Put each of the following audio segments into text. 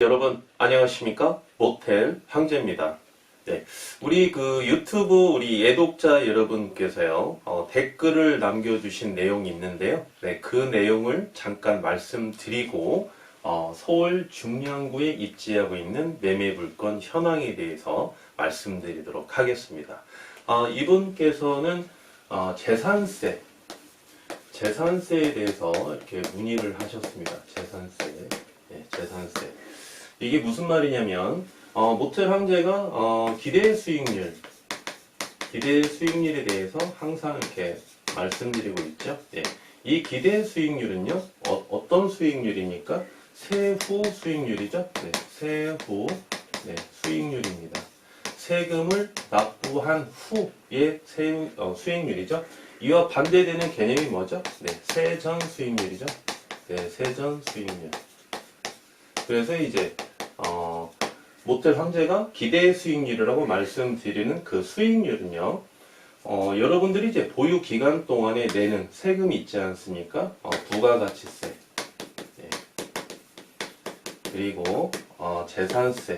여러분 안녕하십니까? 모텔 황제입니다. 네, 우리 유튜브 애독자 여러분께서요 댓글을 남겨주신 내용이 있는데요. 네, 그 내용을 잠깐 말씀드리고 서울 중량구에 입지하고 있는 매매물건 현황에 대해서 말씀드리도록 하겠습니다. 이분께서는 재산세에 대해서 이렇게 문의를 하셨습니다. 재산세. 이게 무슨 말이냐면, 모텔 황제가, 기대 수익률에 대해서 항상 이렇게 말씀드리고 있죠. 예. 이 기대 수익률은요, 어떤 수익률이니까? 세후 수익률이죠. 네, 세후, 수익률입니다. 세금을 납부한 후의 수익률이죠. 이와 반대되는 개념이 뭐죠? 네, 세전 수익률이죠. 네, 세전 수익률. 그래서 이제 모텔 황제가 기대 수익률이라고 말씀드리는 그 수익률은요, 여러분들이 이제 보유 기간 동안에 내는 세금이 있지 않습니까? 부가가치세, 그리고 재산세,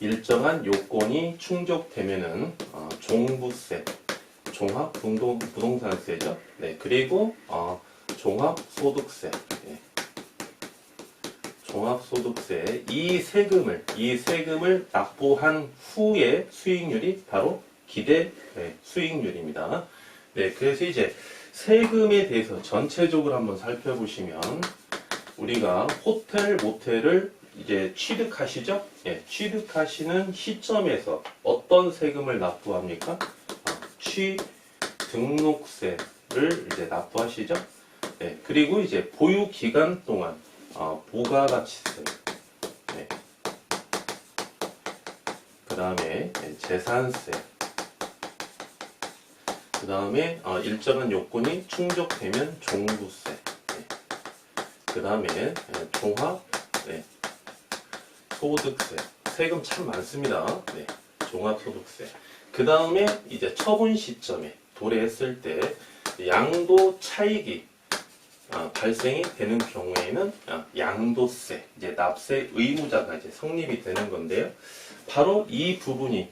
일정한 요건이 충족되면은 종부세, 종합부동산세죠. 네, 그리고 종합소득세. 종합소득세, 이 세금을 납부한 후의 수익률이 바로 기대 수익률입니다. 네, 그래서 이제 세금에 대해서 전체적으로 한번 살펴보시면 우리가 호텔, 모텔을 이제 취득하시죠? 예, 취득하시는 시점에서 어떤 세금을 납부합니까? 취등록세를 이제 납부하시죠? 네, 그리고 이제 보유 기간 동안 부가가치세, 그 다음에 재산세, 그 다음에 일정한 요건이 충족되면 종부세, 그 다음에 종합 소득세, 세금 참 많습니다. 종합소득세. 그 다음에 이제 처분 시점에 도래했을 때 양도 차익이 발생이 되는 경우에는 양도세, 이제 납세 의무자가 이제 성립이 되는 건데요. 바로 이 부분이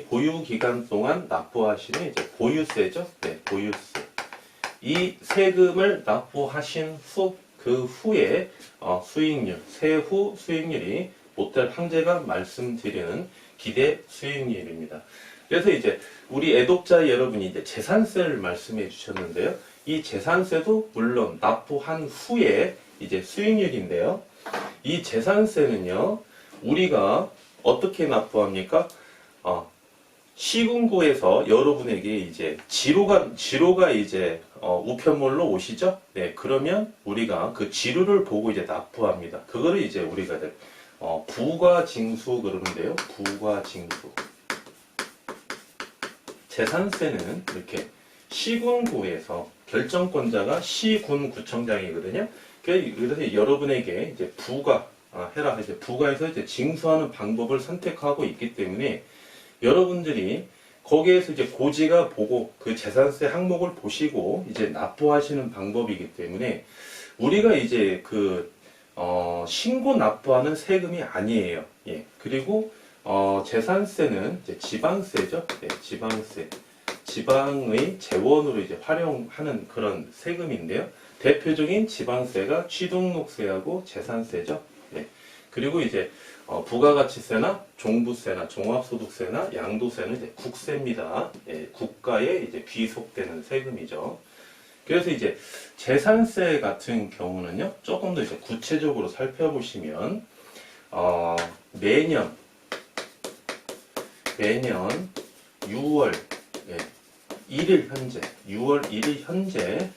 보유 기간 동안 납부하시는 이제 보유세죠. 네, 보유세. 이 세금을 납부하신 그 후에 수익률, 세후 수익률이 모텔 황제가 말씀드리는 기대 수익률입니다. 그래서 이제 우리 애독자 여러분이 이제 재산세를 말씀해 주셨는데요. 이 재산세도 물론 납부한 후에 이제 수익률인데요. 이 재산세는요, 우리가 어떻게 납부합니까? 시군구에서 여러분에게 이제 지로가 이제 우편물로 오시죠? 네, 그러면 우리가 그 지루를 보고 이제 납부합니다. 그거를 이제 우리가 부가징수 그러는데요. 부가징수. 재산세는 이렇게 시군구에서 결정권자가 시군구청장이거든요. 그래서 여러분에게 이제 해라. 이제 부가에서 이제 징수하는 방법을 선택하고 있기 때문에 여러분들이 거기에서 이제 고지가 보고 그 재산세 항목을 보시고 이제 납부하시는 방법이기 때문에 우리가 이제 신고 납부하는 세금이 아니에요. 예. 그리고 재산세는 이제 지방세죠. 네, 지방세. 지방의 재원으로 이제 활용하는 그런 세금인데요. 대표적인 지방세가 취등록세하고 재산세죠. 네. 그리고 이제 부가가치세나 종부세나 종합소득세나 양도세는 이제 국세입니다. 예, 국가에 이제 귀속되는 세금이죠. 그래서 이제 재산세 같은 경우는요, 조금 더 이제 구체적으로 살펴보시면 매년 6월 1일 현재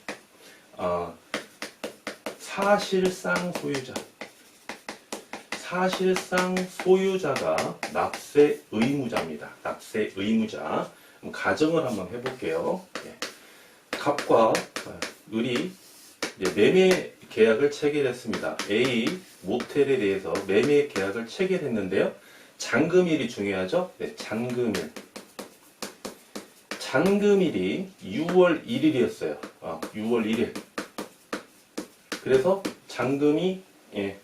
사실상 소유자가 납세 의무자입니다. 납세 의무자. 가정을 한번 해볼게요. 갑과 을이 매매 계약을 체결했습니다. A 모텔에 대해서 매매 계약을 체결했는데요. 잔금일이 중요하죠. 네, 잔금일이 6월 1일이었어요. 6월 1일. 그래서 잔금이 예,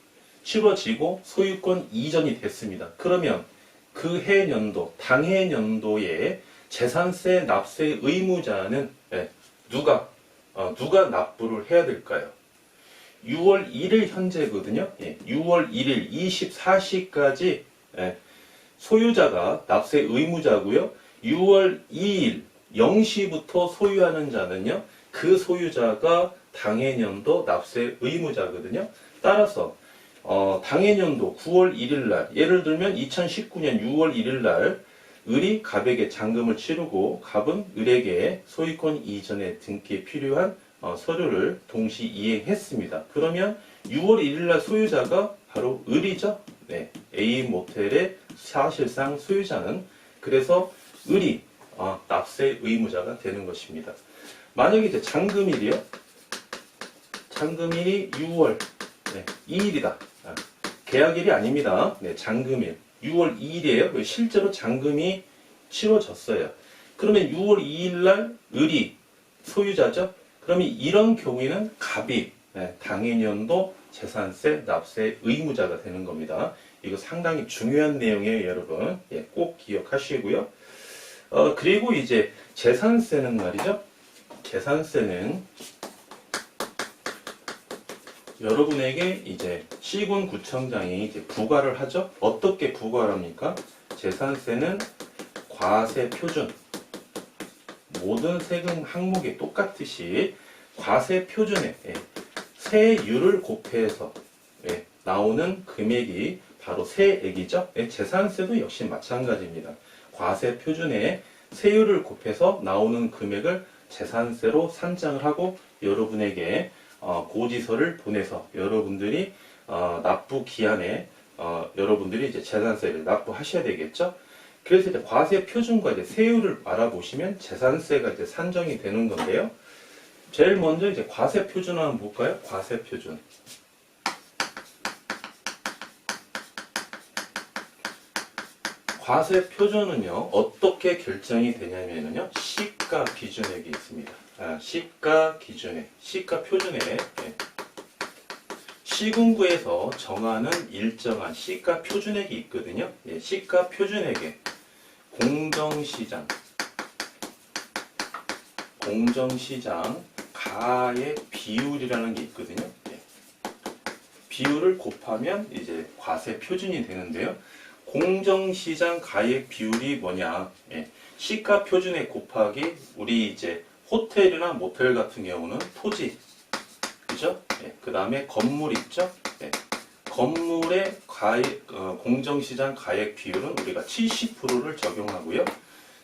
치러지고 소유권 이전이 됐습니다. 그러면 그 해년도, 당해년도에 재산세 납세 의무자는 예, 누가 납부를 해야 될까요? 6월 1일 현재거든요. 예, 6월 1일 24시까지 예, 소유자가 납세 의무자고요. 6월 2일 0시부터 소유하는 자는요. 그 소유자가 당해년도 납세 의무자거든요. 따라서 당해년도 9월 1일 날, 예를 들면 2019년 6월 1일 날 을이 갑에게 잔금을 치르고 갑은 을에게 소유권 이전에 등기에 필요한 서류를 동시 이행했습니다. 그러면 6월 1일 날 소유자가 바로 을이죠. 네, A 모텔의 사실상 소유자는 그래서 을이 납세 의무자가 되는 것입니다. 만약에 이제 잔금일이요. 잔금일이 6월 2일이다. 계약일이 아닙니다. 네, 잔금일. 6월 2일이에요. 실제로 잔금이 치러졌어요. 그러면 6월 2일 날 을이 소유자죠. 그러면 이런 경우에는 갑이 당해년도 재산세 납세 의무자가 되는 겁니다. 이거 상당히 중요한 내용이에요, 여러분. 예, 꼭 기억하시고요. 그리고 이제 재산세는 말이죠. 재산세는 여러분에게 이제 시군구청장이 이제 부과를 하죠. 어떻게 부과를 합니까? 재산세는 과세 표준. 모든 세금 항목이 똑같듯이 과세 표준에 세율을 곱해서 나오는 금액이 바로 세액이죠. 재산세도 역시 마찬가지입니다. 과세 표준에 세율을 곱해서 나오는 금액을 재산세로 산정을 하고 여러분에게 고지서를 보내서 여러분들이 납부 기한에 여러분들이 이제 재산세를 납부하셔야 되겠죠. 그래서 이제 과세 표준과 이제 세율을 알아보시면 재산세가 이제 산정이 되는 건데요. 제일 먼저 이제 과세 표준 한번 볼까요? 과세 표준. 과세 표준은요, 어떻게 결정이 되냐면요, 시가 기준액이 있습니다. 시가 기준액, 시가 표준액. 시군구에서 정하는 일정한 시가 표준액이 있거든요. 시가 표준액에 공정시장 가액 비율이라는 게 있거든요. 비율을 곱하면 이제 과세 표준이 되는데요. 공정시장 가액 비율이 뭐냐? 시가 표준액 곱하기 우리 이제 호텔이나 모텔 같은 경우는 토지, 그죠? 그 다음에 건물 있죠? 건물의 공정시장 가액 비율은 우리가 70%를 적용하고요.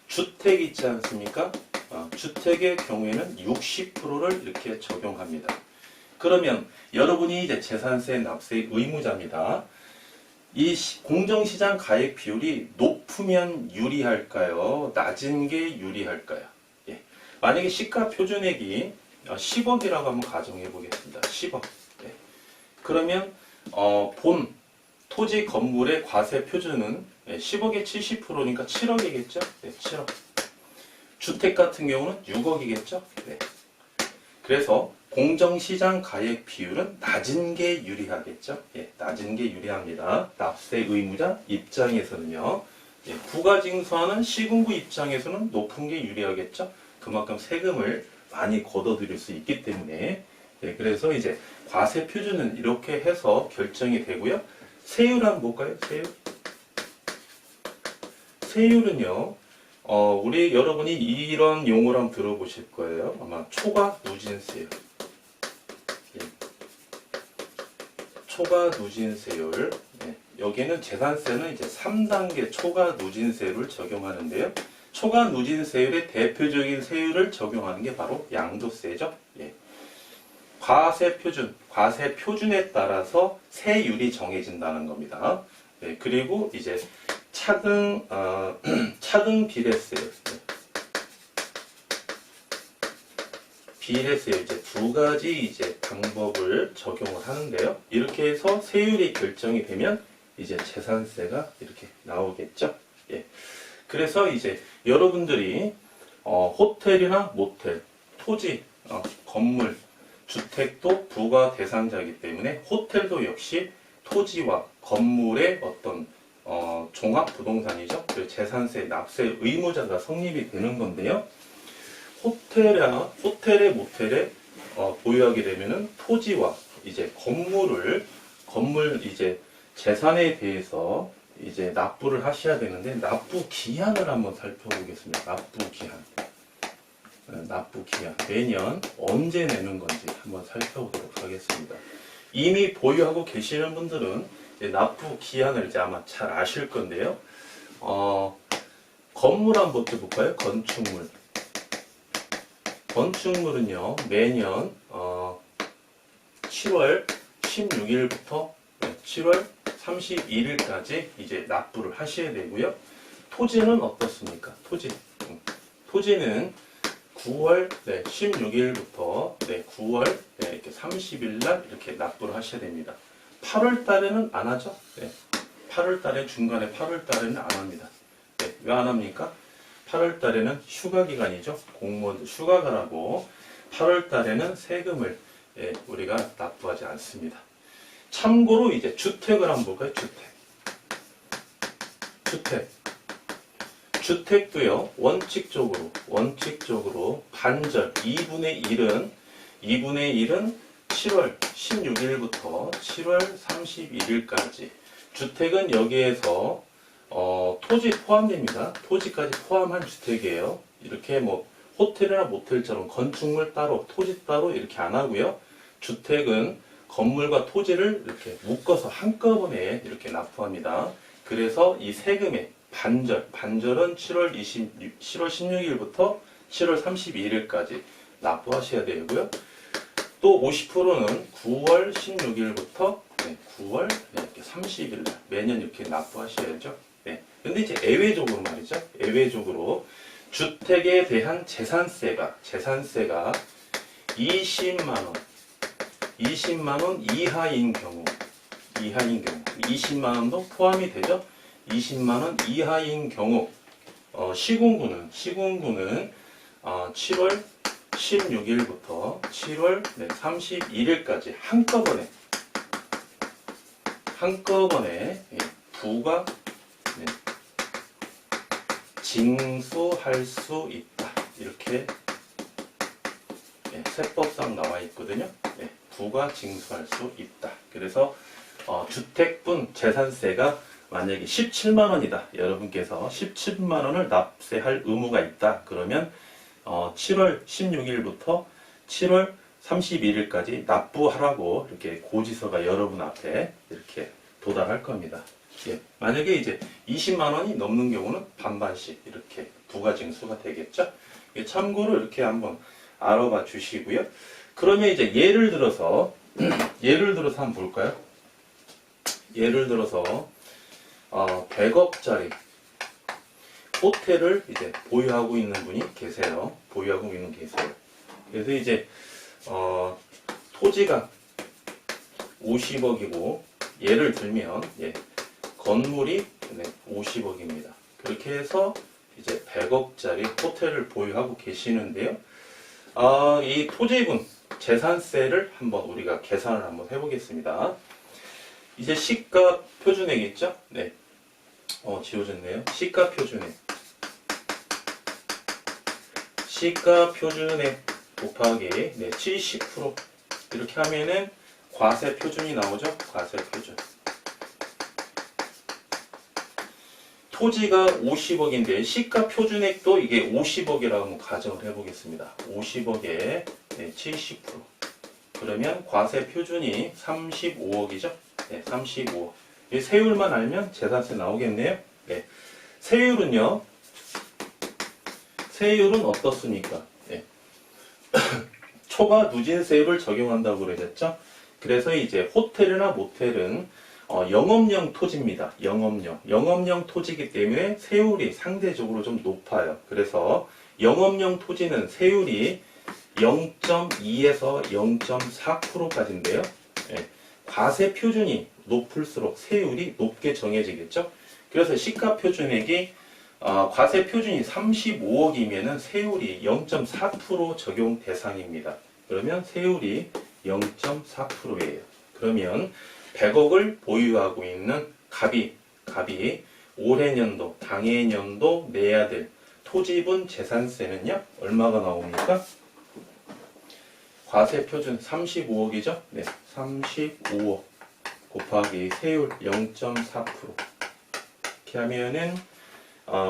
주택 있지 않습니까? 주택의 경우에는 60%를 이렇게 적용합니다. 그러면 여러분이 이제 재산세 납세 의무자입니다. 이 공정시장 가액 비율이 높으면 유리할까요? 낮은 게 유리할까요? 만약에 시가 표준액이 10억이라고 한번 가정해 보겠습니다. 10억. 그러면 본 토지 건물의 과세 표준은 10억의 70%니까 7억이겠죠? 7억. 주택 같은 경우는 6억이겠죠? 그래서 공정시장 가액 비율은 낮은 게 유리하겠죠? 낮은 게 유리합니다. 납세 의무자 입장에서는요. 부가징수하는 시군구 입장에서는 높은 게 유리하겠죠? 그만큼 세금을 많이 걷어들일 수 있기 때문에 그래서 이제 과세 표준은 이렇게 해서 결정이 되고요. 세율 한번 볼까요? 세율은요. 우리 여러분이 이런 용어를 한번 들어보실 거예요. 아마 초과 누진세율. 초과 누진세율. 여기는 재산세는 이제 3단계 초과 누진세율을 적용하는데요. 초과 누진세율의 대표적인 세율을 적용하는 게 바로 양도세죠. 과세 표준에 따라서 세율이 정해진다는 겁니다. 그리고 이제 차등 비례세율. 비례세율 이제 두 가지 이제 방법을 적용을 하는데요. 이렇게 해서 세율이 결정이 되면 이제 재산세가 이렇게 나오겠죠. 그래서 이제 여러분들이 호텔이나 모텔, 토지, 건물 주택도 부과 대상자이기 때문에 호텔도 역시 토지와 건물의 어떤 종합부동산이죠. 그 재산세, 납세 의무자가 성립이 되는 건데요. 호텔에 모텔에 보유하게 되면은 토지와 이제 건물 이제 재산에 대해서 이제 납부를 하셔야 되는데 납부 기한을 한번 살펴보겠습니다. 납부 기한 매년 언제 내는 건지 한번 살펴보도록 하겠습니다. 이미 보유하고 계시는 분들은 이제 납부 기한을 이제 아마 잘 아실 건데요. 건물 한번 볼까요? 건축물은요 매년 7월 16일부터 7월 31일까지 이제 납부를 하셔야 되고요. 토지는 어떻습니까? 토지는 9월 16일부터 9월 이렇게 30일 날 이렇게 납부를 하셔야 됩니다. 8월 달에는 안 하죠? 8월 달에 중간에 8월 달에는 안 합니다. 왜 안 합니까? 8월 달에는 휴가 기간이죠. 공무원들 휴가 가라고 8월 달에는 세금을 우리가 납부하지 않습니다. 참고로 이제 주택을 한번 볼까요? 주택도요, 원칙적으로 반절 2분의 1은 7월 16일부터 7월 31일까지. 주택은 여기에서 토지 포함됩니다. 토지까지 포함한 주택이에요. 이렇게 뭐 호텔이나 모텔처럼 건축물 따로, 토지 따로 이렇게 안 하고요. 주택은 건물과 토지를 이렇게 묶어서 한꺼번에 이렇게 납부합니다. 그래서 이 세금의 반절은 7월 16일부터 7월 32일까지 납부하셔야 되고요. 또 50%는 9월 16일부터 9월 이렇게 30일 날 매년 이렇게 납부하셔야죠. 근데 이제 예외적으로 말이죠. 예외적으로 주택에 대한 재산세가 20만 원 이하인 경우 20만 원도 포함이 되죠. 20만 원 이하인 경우 시군구는 7월 16일부터 7월 31일까지 한꺼번에 부가 징수할 수 있다. 이렇게 세법상 나와 있거든요. 부가 징수할 수 있다. 그래서 주택분 재산세가 만약에 17만 원이다. 여러분께서 17만 원을 납세할 의무가 있다. 그러면 7월 16일부터 7월 31일까지 납부하라고 이렇게 고지서가 여러분 앞에 이렇게 도달할 겁니다. 만약에 이제 20만 원이 넘는 경우는 반반씩 이렇게 부가징수가 되겠죠. 참고로 이렇게 한번 알아봐 주시고요. 그러면 이제 예를 들어서 한번 볼까요? 예를 들어서 100억짜리 호텔을 이제 보유하고 있는 분이 계세요. 그래서 이제 토지가 50억이고 예를 들면 건물이 50억입니다. 그렇게 해서 이제 100억짜리 호텔을 보유하고 계시는데요. 이 토지분 재산세를 한번 우리가 계산을 한번 해보겠습니다. 이제 시가 표준액 있죠? 지워졌네요. 시가 표준액 곱하기 70% 이렇게 하면은 과세 표준이 나오죠? 과세 표준. 토지가 50억인데 시가 표준액도 이게 50억이라고 한번 가정을 해보겠습니다. 50억에 70%. 그러면 과세 표준이 35억이죠? 35억. 이 세율만 알면 재산세 나오겠네요. 세율은 어떻습니까? 초과 누진세율을 적용한다고 그러셨죠? 그래서 이제 호텔이나 모텔은 영업용 토지입니다. 영업용 토지이기 때문에 세율이 상대적으로 좀 높아요. 그래서 영업용 토지는 세율이 0.2에서 0.4%까지인데요. 과세 표준이 높을수록 세율이 높게 정해지겠죠. 그래서 시가 표준액이 과세 표준이 35억이면은 세율이 0.4% 적용 대상입니다. 그러면 세율이 0.4%예요. 그러면 100억을 보유하고 있는 갑이 올해 년도, 당해 년도 내야 될 토지분 재산세는요, 얼마가 나옵니까? 과세 표준 35억이죠? 네, 35억 곱하기 세율 0.4% 이렇게 하면은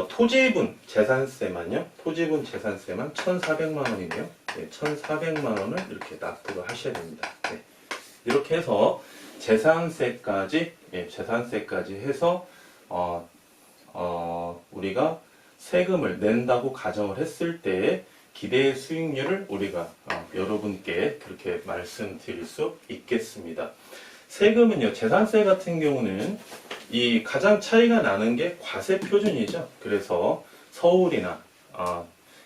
토지분 재산세만요. 토지분 재산세만 1,400만 원이네요. 네, 1,400만 원을 이렇게 납부를 하셔야 됩니다. 네, 이렇게 해서 재산세까지 해서 우리가 세금을 낸다고 가정을 했을 때 기대 수익률을 우리가 여러분께 그렇게 말씀드릴 수 있겠습니다. 세금은요, 재산세 같은 경우는 이 가장 차이가 나는 게 과세 표준이죠. 그래서 서울이나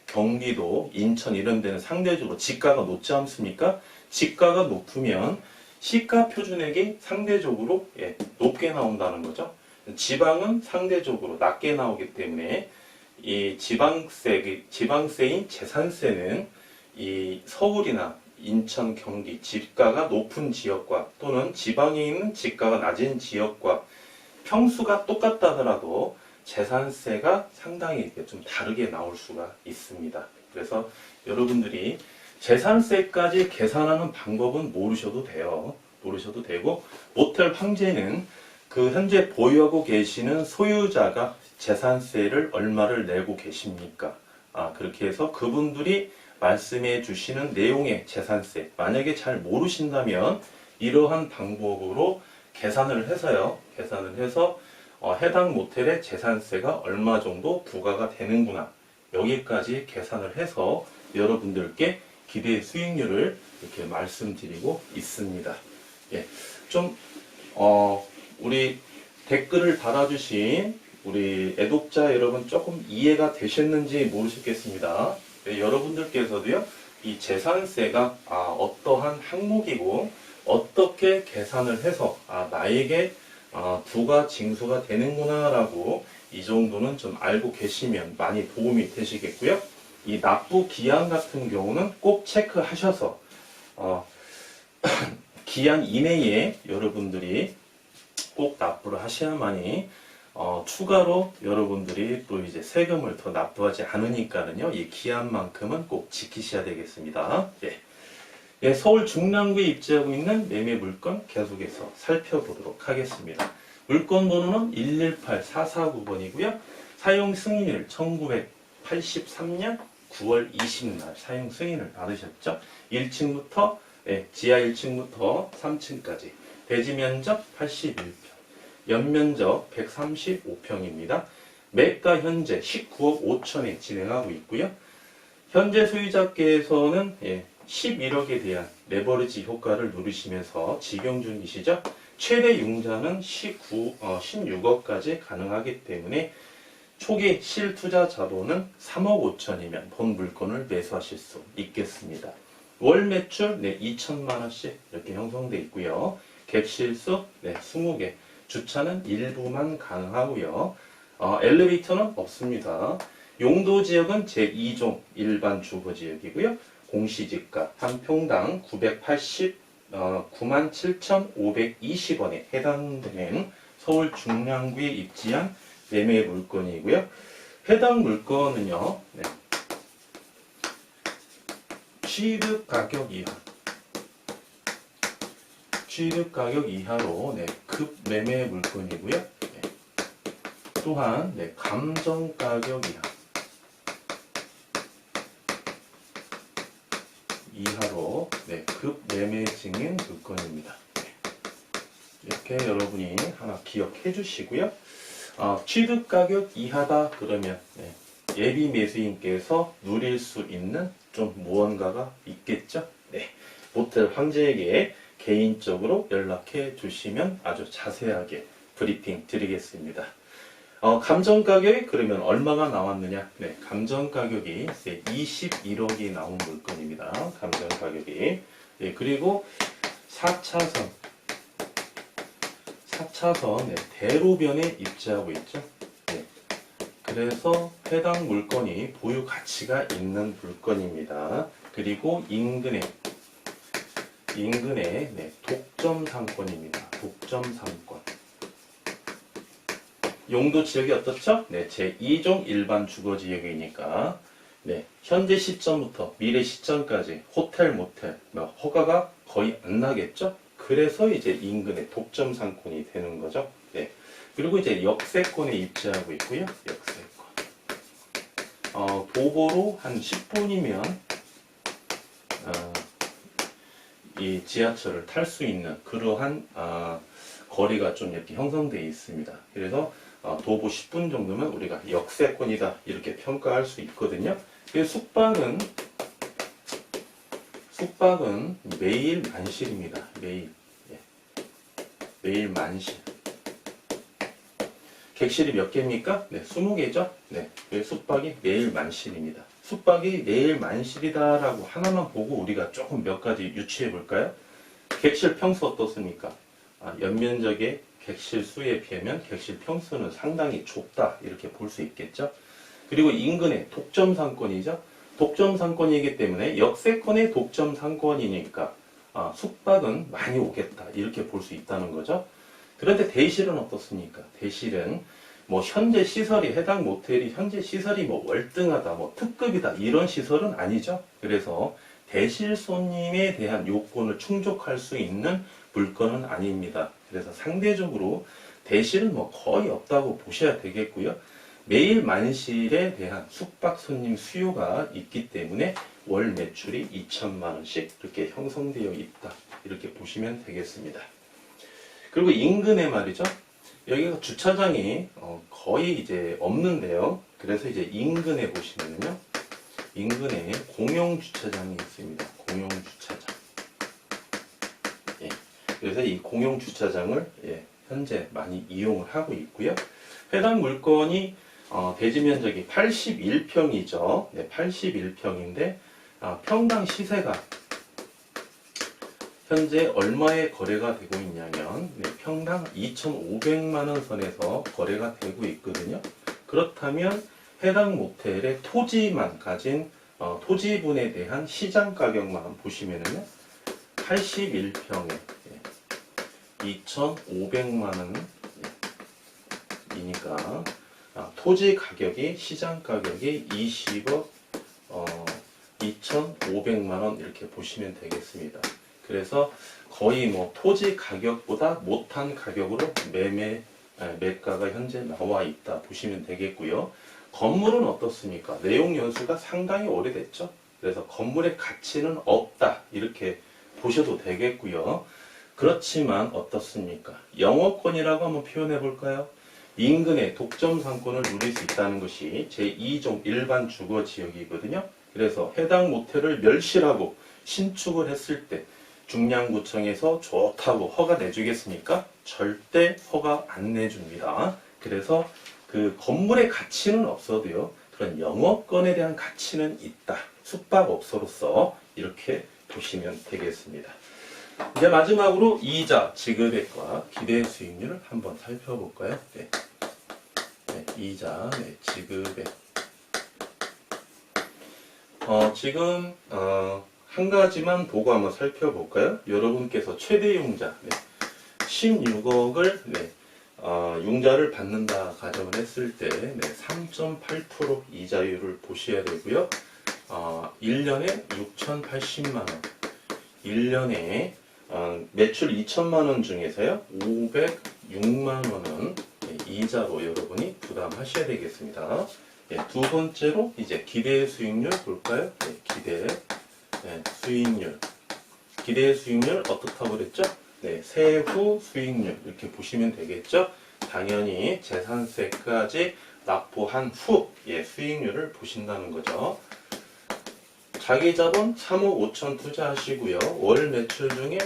경기도, 인천 이런 데는 상대적으로 지가가 높지 않습니까? 지가가 높으면 시가 표준액이 상대적으로 높게 나온다는 거죠. 지방은 상대적으로 낮게 나오기 때문에 이 지방세인 재산세는 이 서울이나 인천, 경기 지가가 높은 지역과 또는 지방에 있는 지가가 낮은 지역과 평수가 똑같다 하더라도 재산세가 상당히 이렇게 좀 다르게 나올 수가 있습니다. 그래서 여러분들이 재산세까지 계산하는 방법은 모르셔도 돼요. 모르셔도 되고, 모텔 황제는 그 현재 보유하고 계시는 소유자가 재산세를 얼마를 내고 계십니까? 그렇게 해서 그분들이 말씀해 주시는 내용의 재산세, 만약에 잘 모르신다면 이러한 방법으로 계산을 해서 해당 모텔의 재산세가 얼마 정도 부과가 되는구나, 여기까지 계산을 해서 여러분들께 기대 수익률을 이렇게 말씀드리고 있습니다. 예, 좀 우리 댓글을 달아주신 우리 애독자 여러분 조금 이해가 되셨는지 모르겠습니다. 네, 여러분들께서도요, 이 재산세가 어떠한 항목이고 어떻게 계산을 해서 나에게 부가 징수가 되는구나 라고 이 정도는 좀 알고 계시면 많이 도움이 되시겠고요. 이 납부 기한 같은 경우는 꼭 체크하셔서 기한 이내에 여러분들이 꼭 납부를 하셔야만이 추가로 여러분들이 또 이제 세금을 더 납부하지 않으니까는요, 이 기한만큼은 꼭 지키셔야 되겠습니다. 예, 서울 중랑구에 입지하고 있는 매매 물건 계속해서 살펴보도록 하겠습니다. 물건 번호는 118-449번이고요. 사용 승인을 1983년 9월 20일 사용 승인을 받으셨죠. 1층부터 지하 1층부터 3층까지 대지 면적 81평, 연면적 135평입니다. 매가 현재 19억 5천에 진행하고 있고요. 현재 소유자께서는 11억에 대한 레버리지 효과를 누리시면서 직용 중이시죠. 최대 융자는 16억까지 가능하기 때문에 초기 실투자 자본은 3억 5천이면 본 물건을 매수하실 수 있겠습니다. 월 매출 2천만 원씩 이렇게 형성되어 있고요. 객실수 20개, 주차는 일부만 가능하고요. 엘리베이터는 없습니다. 용도 지역은 제2종 일반 주거 지역이고요. 공시지가 한 평당 97,520원에 해당되는 서울 중랑구에 입지한 매매 물건이고요. 해당 물건은요, 취득 가격 이하로 급 매매 물건이고요. 또한 감정 가격 이하로 급 매매 증인 물건입니다. 이렇게 여러분이 하나 기억해 주시고요. 취득 가격 이하다 그러면 예비 매수인께서 누릴 수 있는 좀 무언가가 있겠죠. 모텔 황제에게 개인적으로 연락해 주시면 아주 자세하게 브리핑 드리겠습니다. 감정 가격이 그러면 얼마가 나왔느냐? 감정 가격이 21억이 나온 물건입니다. 감정 가격이. 그리고 4차선 대로변에 입지하고 있죠. 그래서 해당 물건이 보유 가치가 있는 물건입니다. 그리고 인근에 인근의 독점 상권입니다. 독점 상권. 용도 지역이 어떻죠? 제2종 일반 주거지역이니까 현재 시점부터 미래 시점까지 호텔, 모텔, 허가가 거의 안 나겠죠? 그래서 이제 인근의 독점 상권이 되는 거죠. 그리고 이제 역세권에 입지하고 있고요. 역세권. 도보로 한 10분이면 이 지하철을 탈 수 있는 그러한 거리가 좀 이렇게 형성되어 있습니다. 그래서 도보 10분 정도면 우리가 역세권이다 이렇게 평가할 수 있거든요. 숙박은 매일 만실입니다. 매일 만실. 객실이 몇 개입니까? 20개죠. 숙박이 매일 만실입니다. 숙박이 매일 만실이다라고 하나만 보고 우리가 조금 몇 가지 유추해 볼까요? 객실 평수 어떻습니까? 연면적의 객실 수에 비하면 객실 평수는 상당히 좁다 이렇게 볼 수 있겠죠. 그리고 인근의 독점 상권이죠. 독점 상권이기 때문에 역세권의 독점 상권이니까 숙박은 많이 오겠다 이렇게 볼 수 있다는 거죠. 그런데 대실은 어떻습니까? 대실은 현재 시설이 해당 모텔이 현재 시설이 월등하다 특급이다 이런 시설은 아니죠. 그래서 대실 손님에 대한 요건을 충족할 수 있는 물건은 아닙니다. 그래서 상대적으로 대실은 거의 없다고 보셔야 되겠고요. 매일 만실에 대한 숙박 손님 수요가 있기 때문에 월 매출이 2천만 원씩 이렇게 형성되어 있다 이렇게 보시면 되겠습니다. 그리고 인근에 말이죠. 여기가 주차장이 거의 이제 없는데요. 그래서 이제 인근에 보시면요. 인근에 공용 주차장이 있습니다. 공용 주차장. 그래서 이 공용 주차장을 현재 많이 이용을 하고 있고요. 해당 물건이 대지 면적이 81평이죠. 81평인데 평당 시세가 현재 얼마에 거래가 되고 있냐면 평당 2,500만 원 선에서 거래가 되고 있거든요. 그렇다면 해당 모텔의 토지만 가진 토지분에 대한 시장 가격만 보시면은요. 81평에 2,500만 원이니까 토지 가격이 시장 가격이 20억 2,500만 원 이렇게 보시면 되겠습니다. 그래서 거의 토지 가격보다 못한 가격으로 매가가 현재 나와 있다 보시면 되겠고요. 건물은 어떻습니까? 내용 연수가 상당히 오래됐죠. 그래서 건물의 가치는 없다 이렇게 보셔도 되겠고요. 그렇지만 어떻습니까? 영어권이라고 한번 표현해 볼까요? 인근의 독점 상권을 누릴 수 있다는 것이 제2종 일반 주거 지역이거든요. 그래서 해당 모텔을 멸실하고 신축을 했을 때 중량구청에서 좋다고 허가 내주겠습니까? 절대 허가 안 내줍니다. 그래서 그 건물의 가치는 없어도요. 그런 영업권에 대한 가치는 있다. 숙박업소로서 이렇게 보시면 되겠습니다. 이제 마지막으로 이자 지급액과 기대 수익률을 한번 살펴볼까요? 이자 지급액. 지금 한 가지만 보고 한번 살펴볼까요? 여러분께서 최대 융자 16억을 융자를 받는다 가정을 했을 때 3.8% 이자율을 보셔야 되고요. 1년에 6,080만 원, 1년에 매출 2천만 원 중에서요 506만 원은 이자로 여러분이 부담하셔야 되겠습니다. 두 번째로 이제 기대 수익률 볼까요? 기대 수익률. 기대 수익률 어떻다고 그랬죠? 세후 수익률 이렇게 보시면 되겠죠? 당연히 재산세까지 납부한 후 수익률을 보신다는 거죠. 자기 자본 3억 5천 투자하시고요. 월 매출 중에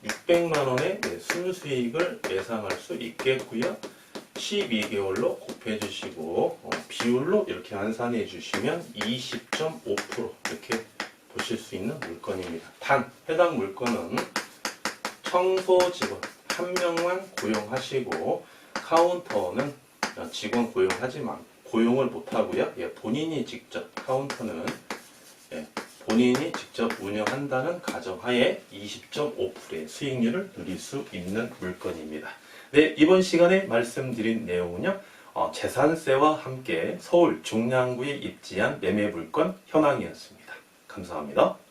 600만 원의 순수익을 예상할 수 있겠고요. 12개월로 곱해 주시고 비율로 이렇게 환산해 주시면 20.5% 이렇게 보실 수 있는 물건입니다. 단 해당 물건은 청소 직원 한 명만 고용하시고 카운터는 직원 고용하지만 고용을 못하고요. 본인이 직접 카운터는 본인이 직접 운영한다는 가정하에 20.5%의 수익률을 누릴 수 있는 물건입니다. 네, 이번 시간에 말씀드린 내용은요, 재산세와 함께 서울 중량구에 입지한 매매물건 현황이었습니다. 감사합니다.